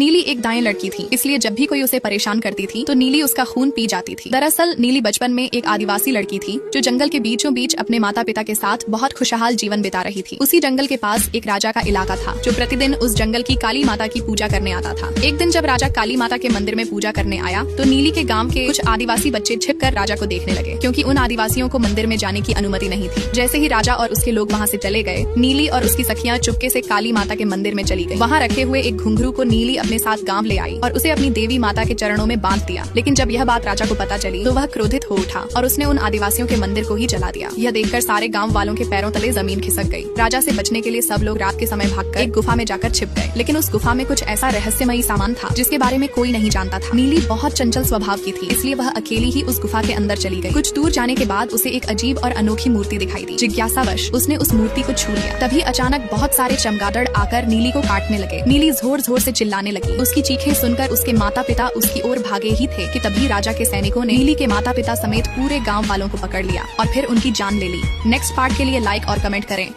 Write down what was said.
नीली एक दाएं लड़की थी, इसलिए जब भी कोई उसे परेशान करती थी तो नीली उसका खून पी जाती थी। दरअसल नीली बचपन में एक आदिवासी लड़की थी जो जंगल के बीचों बीच अपने माता पिता के साथ बहुत खुशहाल जीवन बिता रही थी। उसी जंगल के पास एक राजा का इलाका था जो प्रतिदिन उस जंगल की काली माता की पूजा करने आता था। एक दिन जब राजा काली माता के मंदिर में पूजा करने आया तो नीली के गांव के कुछ आदिवासी बच्चे छिपकर राजा को देखने लगे, क्योंकि उन आदिवासियों को मंदिर में जाने की अनुमति नहीं थी। जैसे ही राजा और उसके लोग वहाँ से चले गए, नीली और उसकी सखियाँ चुपके से काली माता के मंदिर में चली गई। वहाँ रखे हुए एक घुंघरू को नीली अपने साथ गांव ले आई और उसे अपनी देवी माता के चरणों में बांध दिया। लेकिन जब यह बात राजा को पता चली तो वह क्रोधित हो उठा और उसने उन आदिवासियों के मंदिर को ही जला दिया। यह देखकर सारे गांव वालों के पैरों तले जमीन खिसक गई। राजा से बचने के लिए सब लोग रात के समय भागकर एक गुफा में जाकर छिप गए, लेकिन उस गुफा में कुछ ऐसा रहस्यमयी सामान था जिसके बारे में कोई नहीं जानता था। नीली बहुत चंचल स्वभाव की थी, इसलिए वह अकेली ही उस गुफा के अंदर चली गई। कुछ दूर जाने के बाद उसे एक अजीब और अनोखी मूर्ति दिखाई दी। जिज्ञासावश उसने उस मूर्ति को छू लिया। तभी अचानक बहुत सारे चमगादड़ आकर नीली को काटने लगे। नीली जोर जोर से चिल्लाने लगी। उसकी चीखें सुनकर उसके माता पिता उसकी ओर भागे ही थे कि तभी राजा के सैनिकों ने नीली के माता पिता समेत पूरे गांव वालों को पकड़ लिया और फिर उनकी जान ले ली। नेक्स्ट पार्ट के लिए लाइक और कमेंट करें।